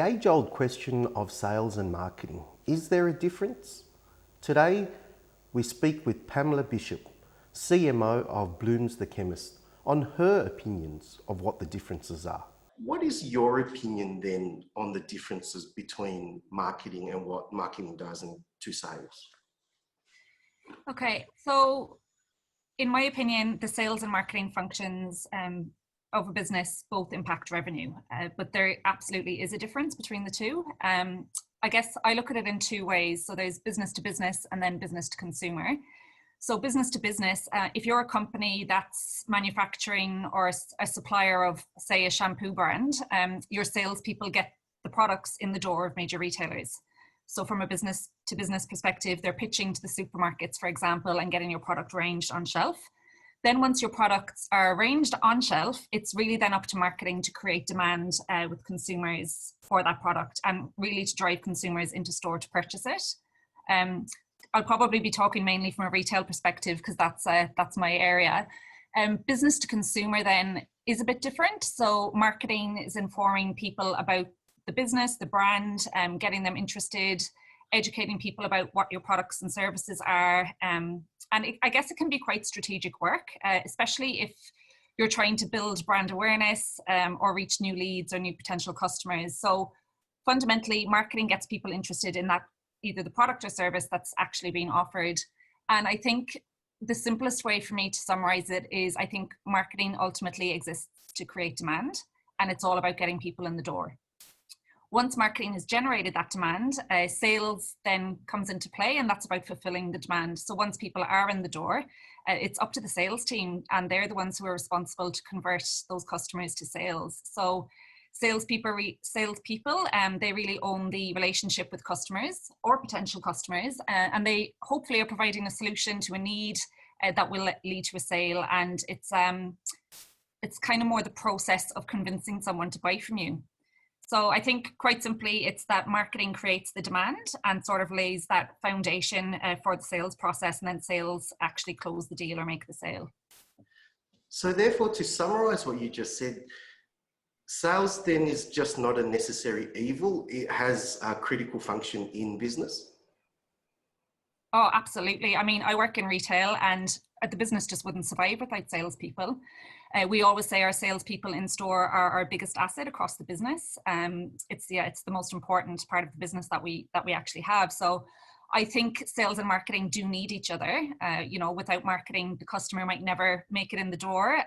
the age-old question of sales and marketing. Is there a difference? Today, we speak with Pamela Bishop, CMO of Blooms the Chemist, on her opinions of what the differences are. What is your opinion then on the differences between marketing and what marketing does to sales? Okay, so in my opinion, the sales and marketing functions of a business both impact revenue, but there absolutely is a difference between the two. I guess I look at it in two ways. So there's business to business and then business to consumer. So business to business, if you're a company that's manufacturing or a supplier of, say, a shampoo brand, your salespeople get the products in the door of major retailers. So from a business to business perspective, they're pitching to the supermarkets, for example, and getting your product ranged on shelf. Then once your products are ranged on shelf, it's really then up to marketing to create demand with consumers for that product and really to drive consumers into store to purchase it. I'll probably be talking mainly from a retail perspective because that's my area. Business to consumer then is a bit different. So marketing is informing people about the business, the brand, getting them interested, educating people about what your products and services are. I guess it can be quite strategic work, especially if you're trying to build brand awareness or reach new leads or new potential customers. So fundamentally, marketing gets people interested in that, either the product or service that's actually being offered. And I think the simplest way for me to summarize it is I think marketing ultimately exists to create demand, and it's all about getting people in the door. Once marketing has generated that demand, sales then comes into play, and that's about fulfilling the demand. So once people are in the door, it's up to the sales team, and they're the ones who are responsible to convert those customers to sales. So salespeople, they really own the relationship with customers or potential customers, and they hopefully are providing a solution to a need that will lead to a sale. And it's kind of more the process of convincing someone to buy from you. So I think quite simply, it's that marketing creates the demand and sort of lays that foundation for the sales process, and then sales actually close the deal or make the sale. So therefore, to summarize what you just said, sales then is just not a necessary evil. It has a critical function in business. Oh, absolutely. I mean, I work in retail, and the business just wouldn't survive without salespeople. We always say our salespeople in store are our biggest asset across the business. It's the most important part of the business that we actually have. So I think sales and marketing do need each other. Without marketing, the customer might never make it in the door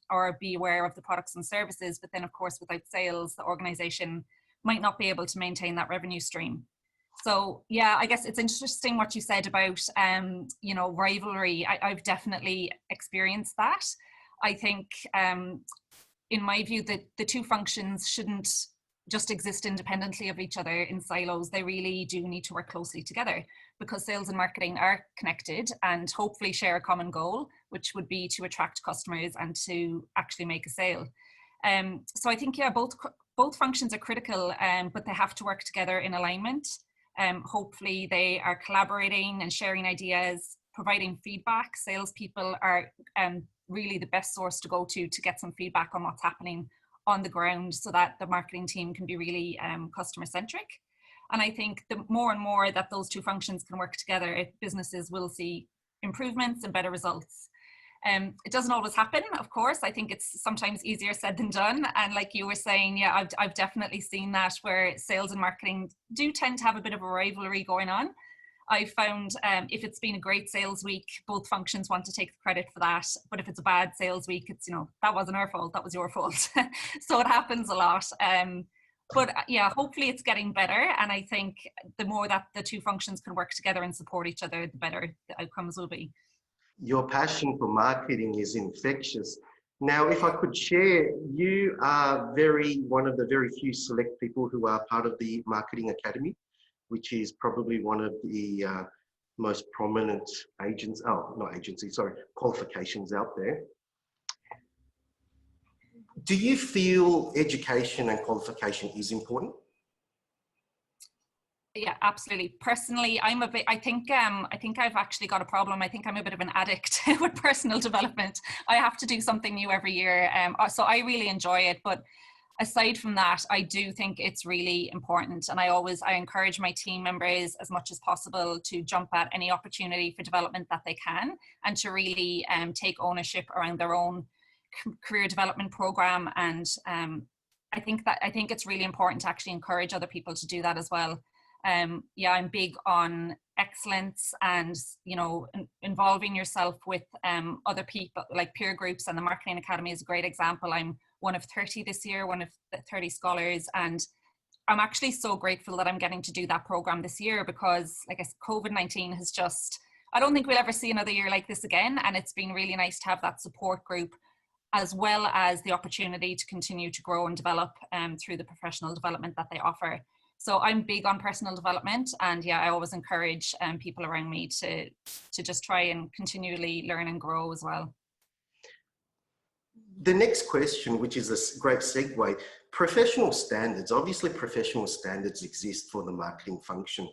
or be aware of the products and services. But then, of course, without sales, the organization might not be able to maintain that revenue stream. So yeah, I guess it's interesting what you said about rivalry. I've definitely experienced that. I think in my view that the two functions shouldn't just exist independently of each other in silos. They really do need to work closely together, because sales and marketing are connected and hopefully share a common goal, which would be to attract customers and to actually make a sale. So I think, yeah, both functions are critical, but they have to work together in alignment. Hopefully they are collaborating and sharing ideas, providing feedback. Salespeople are really the best source to go to get some feedback on what's happening on the ground, so that the marketing team can be really customer centric. And I think the more and more that those two functions can work together, businesses will see improvements and better results. It doesn't always happen, of course. I think it's sometimes easier said than done. And like you were saying, yeah, I've definitely seen that, where sales and marketing do tend to have a bit of a rivalry going on. I found if it's been a great sales week, both functions want to take the credit for that. But if it's a bad sales week, it's, that wasn't our fault, that was your fault. So it happens a lot. But yeah, hopefully it's getting better. And I think the more that the two functions can work together and support each other, the better the outcomes will be. Your passion for marketing is infectious. Now, if I could share, you are one of the very few select people who are part of the Marketing Academy, which is probably one of the most prominent qualifications out there. Do you feel education and qualification is important? Yeah, absolutely. Personally, I think I've actually got a problem. I think I'm a bit of an addict with personal development. I have to do something new every year. So I really enjoy it, but aside from that, I do think it's really important, and I encourage my team members as much as possible to jump at any opportunity for development that they can, and to really take ownership around their own career development program. And I think it's really important to actually encourage other people to do that as well. Yeah, I'm big on excellence, and involving yourself with other people, like peer groups, and the Marketing Academy is a great example. I'm one of 30 this year, one of the 30 scholars, and I'm actually so grateful that I'm getting to do that program this year, because like I said, COVID-19 has just, I don't think we'll ever see another year like this again, and it's been really nice to have that support group, as well as the opportunity to continue to grow and develop through the professional development that they offer. So I'm big on personal development, and yeah, I always encourage people around me to just try and continually learn and grow as well. The next question, which is a great segue, professional standards. Obviously, professional standards exist for the marketing function.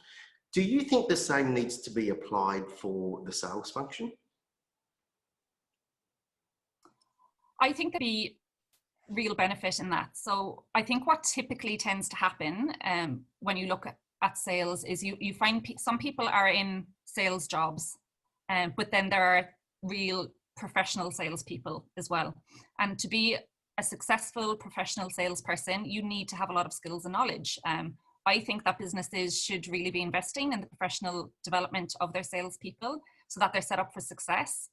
Do you think the same needs to be applied for the sales function? I think there'd be real benefit in that. So I think what typically tends to happen when you look at sales is you find some people are in sales jobs, but then there are real professional salespeople as well. And to be a successful professional salesperson, you need to have a lot of skills and knowledge. I think that businesses should really be investing in the professional development of their salespeople so that they're set up for success.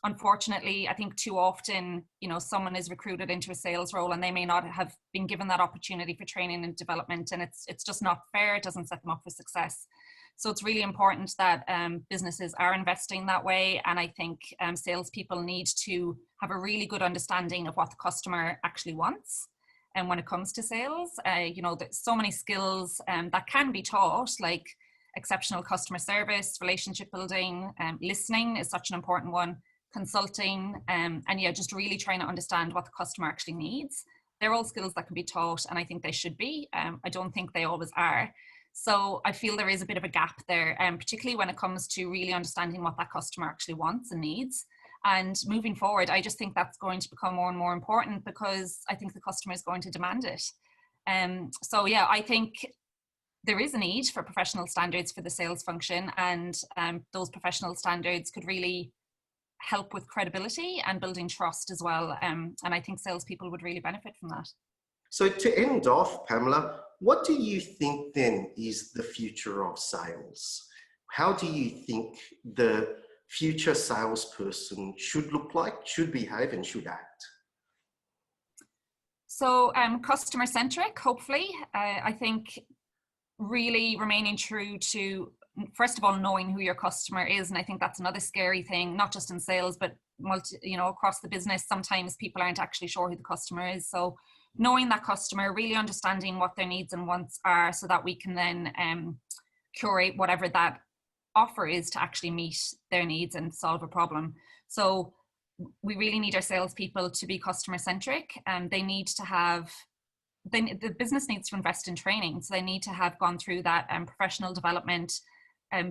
Unfortunately, I think too often, someone is recruited into a sales role and they may not have been given that opportunity for training and development, and it's just not fair. It doesn't set them up for success. So it's really important that businesses are investing that way, and I think salespeople need to have a really good understanding of what the customer actually wants. And when it comes to sales, there's so many skills that can be taught, like exceptional customer service, relationship building, listening is such an important one, consulting, and yeah, just really trying to understand what the customer actually needs. They're all skills that can be taught, and I think they should be. I don't think they always are. So I feel there is a bit of a gap there, particularly when it comes to really understanding what that customer actually wants and needs. And moving forward, I just think that's going to become more and more important, because I think the customer is going to demand it. So yeah, I think there is a need for professional standards for the sales function, and those professional standards could really help with credibility and building trust as well. And I think salespeople would really benefit from that. So to end off, Pamela, what do you think then is the future of sales? How do you think the future salesperson should look like, should behave, and should act? So customer centric, hopefully. I think really remaining true to, first of all, knowing who your customer is. And I think that's another scary thing, not just in sales, but across the business. Sometimes people aren't actually sure who the customer is. So knowing that customer, really understanding what their needs and wants are, so that we can then curate whatever that offer is to actually meet their needs and solve a problem. So we really need our salespeople to be customer centric, and they need to have, the business needs to invest in training. So they need to have gone through that professional development,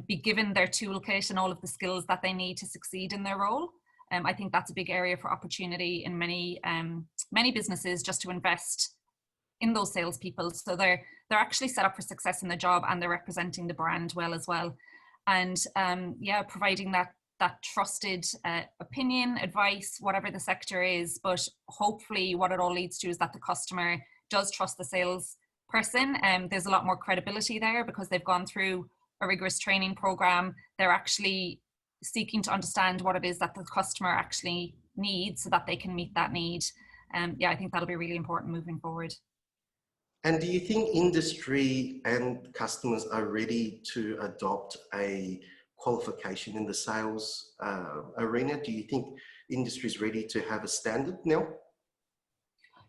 be given their toolkit and all of the skills that they need to succeed in their role. I think that's a big area for opportunity in many businesses, just to invest in those salespeople, so they're actually set up for success in the job, and they're representing the brand well as well. And yeah, providing that trusted opinion, advice, whatever the sector is. But hopefully what it all leads to is that the customer does trust the sales person, and there's a lot more credibility there because they've gone through a rigorous training program. They're actually seeking to understand what it is that the customer actually needs, so that they can meet that need. Yeah, I think that'll be really important moving forward. And do you think industry and customers are ready to adopt a qualification in the sales arena? Do you think industry is ready to have a standard now?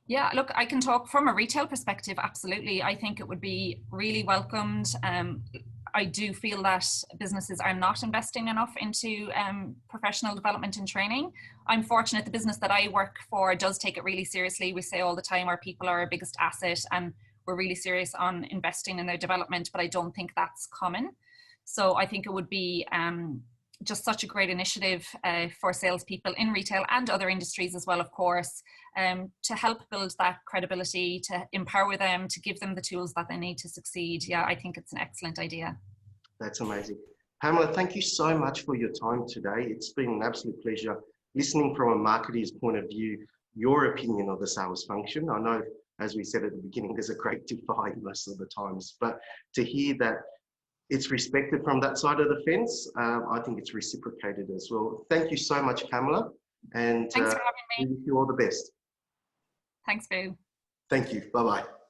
Yeah, look, I can talk from a retail perspective. Absolutely. I think it would be really welcomed. I do feel that businesses are not investing enough into professional development and training. I'm fortunate the business that I work for does take it really seriously. We say all the time our people are our biggest asset, and we're really serious on investing in their development, but I don't think that's common. So I think it would be just such a great initiative for salespeople in retail and other industries as well, of course, to help build that credibility, to empower them, to give them the tools that they need to succeed. Yeah, I think it's an excellent idea. That's amazing. Pamela, thank you so much for your time today. It's been an absolute pleasure listening from a marketer's point of view, your opinion of the sales function. I know, as we said at the beginning, there's a great divide most of the times, but to hear that it's respected from that side of the fence, I think it's reciprocated as well. Thank you so much, Pamela, and Thanks for having me. we wish you all the best. Thanks, Boo. Thank you. Bye-bye.